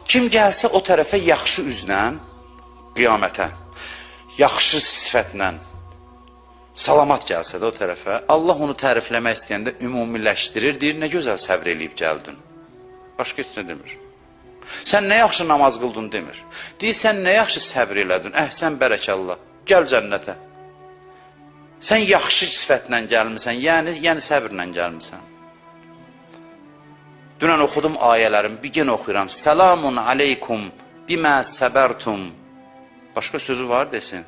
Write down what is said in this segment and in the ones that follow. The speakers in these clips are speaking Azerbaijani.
Kim gəlsə o tərəfə yaxşı üzlə, qiyamətə, yaxşı sifətlə, salamat gəlsə də o tərəfə, Allah onu tərifləmək istəyəndə ümumiləşdirir, deyir, nə gözəl səbr eləyib gəldin. Başqa heç nə demir. Sən nə yaxşı namaz qıldın demir. Deyir, sən nə yaxşı səbr elədin, əhsən bərəkallah, gəl cənnətə. Sən yaxşı sifətlə gəlmirsən, yəni səbrlə gəlmirsən. Dünən oxudum ayələrim, bir gün oxuyuram. Selamun aleykum bimə səbərtum. Başqa sözü var desin.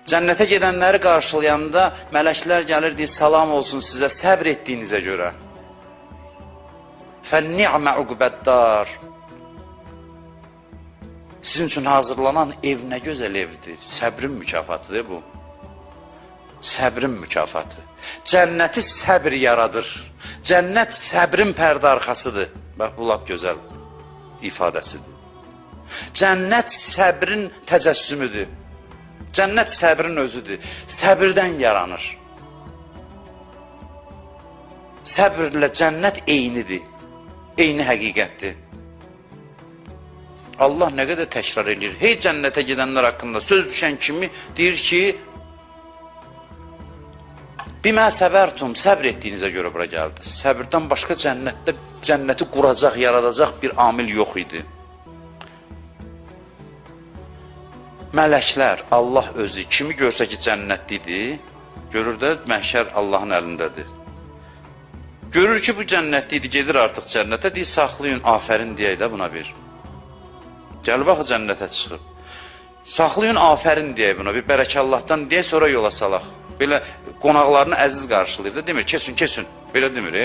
Cənnətə gedənləri qarşılayanda mələklər gəlir, deyir, salam olsun sizə səbr etdiyinizə görə. Fəl-ni'mə uqbəddar. Sizin üçün hazırlanan ev nə gözəl evdir. Səbrin mükafatıdır bu. Səbrin mükafatı. Cənnəti səbr yaradır. Cənnət səbrin pərdə arxasıdır. Bax, bu lap gözəl ifadəsidir. Cənnət səbrin təcəssümüdür. Cənnət səbrin özüdür. Səbirdən yaranır. Səbirlə cənnət eynidir. Eyni həqiqətdir. Allah nə qədər təkrar edir. Hey cənnətə gedənlər haqqında söz düşən kimi deyir ki, bimə səbərtum, səbr etdiyinizə görə bura gəldi. Səbirdən başqa cənnətdə cənnəti quracaq, yaradacaq bir amil yox idi. Mələklər, Allah özü kimi görsə ki cənnətlidir, görür də məhşər Allahın əlindədir. Görür ki bu cənnətlidir, gedir artıq cənnətə, deyir saxlayın, afərin deyək də buna bir. Gəl baxı cənnətə çıxıb. Saxlayın, afərin deyək buna, bir bərəkallahdan deyək, sonra yola salaq. Belə qonaqlarını əziz qarşılayır da, demir, kesin, kesin, belə demir,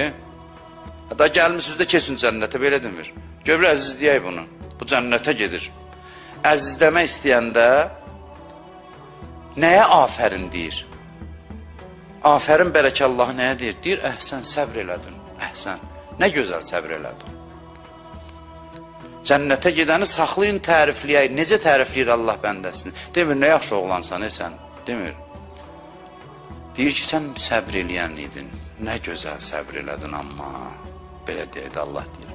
Da gəlmişsiniz də kesin cənnətə, belə demir. Göbür əziz deyək bunu, bu cənnətə gedir. Əzizləmək istəyəndə nəyə afərin deyir? Afərin bərəkallahı nəyə deyir? Deyir, əhsən, səbr elədin, əhsən, nə gözəl səbr elədin. Cənnətə gedəni saxlayın, tərifləyək. Necə tərifləyir Allah bəndəsini? Demir, nə yaxşı oğlansan, sən, demir. Deyir ki, sən səbr eləyən idin, nə gözəl səbr elədin, amma, belə deyək Allah deyir.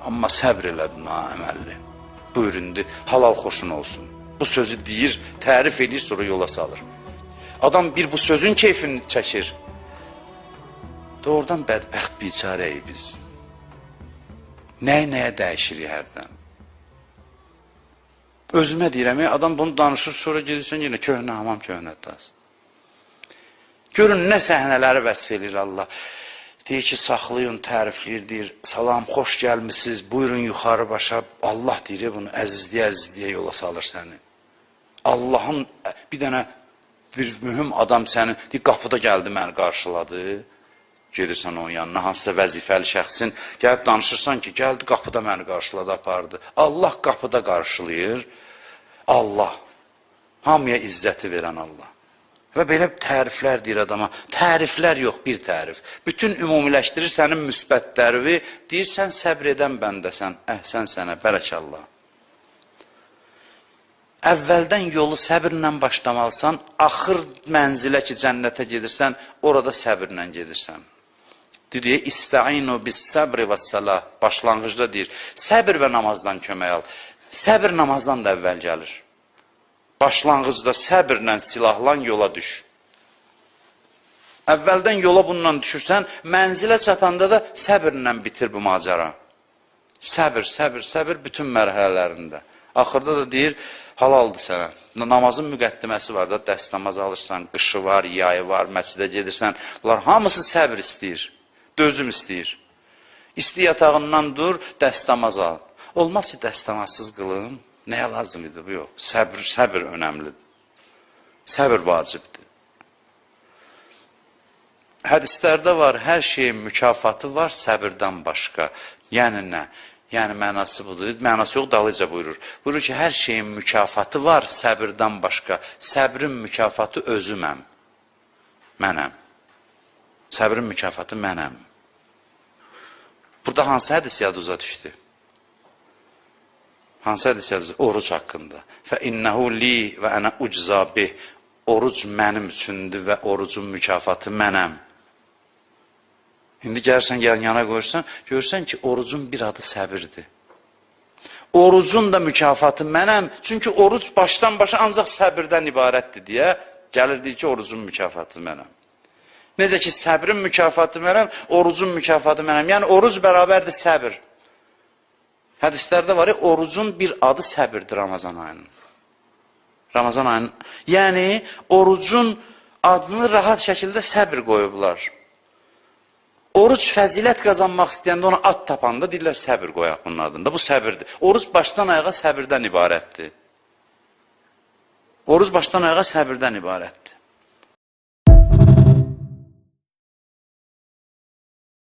Amma səbr elədin, əməlli. Buyur indi, halal xoşun olsun. Bu sözü deyir, tərif edir, sonra yola salır. Adam bir bu sözün keyfini çəkir. Doğrudan bədbəxt biçarəyik biz. Nəyə dəyişirik hərdən? Özümə deyirəm, adam bunu danışır, sonra gedirsən yenə köhnə hamam köhnətdəz. Görün, nə səhnələri vəsf edir Allah. Deyir ki, saxlayın, tərifləyir, deyir, salam, xoş gəlmişsiniz, buyurun yuxarı başa. Allah deyir, bunu əzizliyə yola salır səni. Allahın bir dənə bir mühüm adam sənin, deyir, qapıda gəldi, məni qarşıladı. Gedirsən onun yanına, hansısa vəzifəli şəxsin, gəlib danışırsan ki, gəldi, qapıda məni qarşıladı, apardı. Allah qapıda qarşılayır, Allah, hamıya izzəti verən Allah. Və belə təriflər deyir adama, təriflər yox, bir tərif. Bütün ümumiləşdirir sənin müsbətlərini, deyir, sən səbr edən bəndəsən, əhsən sənə, bərəkallah. Əvvəldən yolu səbirlə başlamalısan, axır mənzilə ki, cənnətə gedirsən, orada səbirlə gedirsən. Deyir, İstəinu bis səbri və səlah, başlanğıcda deyir, səbir və namazdan kömək al. Səbir namazdan da əvvəl gəlir. Başlanğıcda səbirlə silahlan yola düş. Əvvəldən yola bununla düşürsən, mənzilə çatanda da səbirlə bitir bu macəra. Səbir, səbir, səbir bütün mərhələlərində. Axırda da deyir, halaldır sənə. Namazın müqəddiməsi var da, dəst namaz alırsan, qışı var, yayı var, məscidə gedirsən. Bunlar hamısı səbir istəyir, dözüm istəyir. İsti yatağından dur, dəst namaz al. Olmaz ki, dəst namazsız qılım. Nəyə lazım idi bu? Yox. Səbir önəmlidir. Səbir vacibdir. Hədislərdə var, hər şeyin mükafatı var səbirdən başqa. Yəni nə? Yəni mənası budur. Mənası yox, dalıca buyurur. Buyurur ki, hər şeyin mükafatı var səbirdən başqa. Səbrin mükafatı özüməm. Mənəm. Səbrin mükafatı mənəm. Burada hansı hədis yaduza düşdü? Hansı hədis yaduza? Oruc haqqında. فَإِنَّهُ لِي وَأَنَا اُجْزَى بِهِ. Oruc mənim üçündür və orucun mükafatı mənəm. İndi gəlirsən, yana qoyursan, görürsən ki, orucun bir adı səbirdir. orucun da mükafatı mənəm. Çünki oruc başdan başa ancaq səbirdən ibarətdir deyə gəlirdik ki, orucun mükafatı mənəm. Necə ki, səbrin mükafatı mənəm, orucun mükafatı mənəm. Yəni, oruc bərabərdir səbir. Hədislərdə var ya, orucun bir adı səbirdir Ramazan ayının. Ramazan ayının. Yəni, orucun adını rahat şəkildə səbir qoyublar. Oruc fəzilət qazanmaq istəyəndə ona ad tapanda deyirlər səbir qoyaq bunun adında. Bu səbirdir. Oruc başdan ayağa səbirdən ibarətdir. Oruc başdan ayağa səbirdən ibarətdir.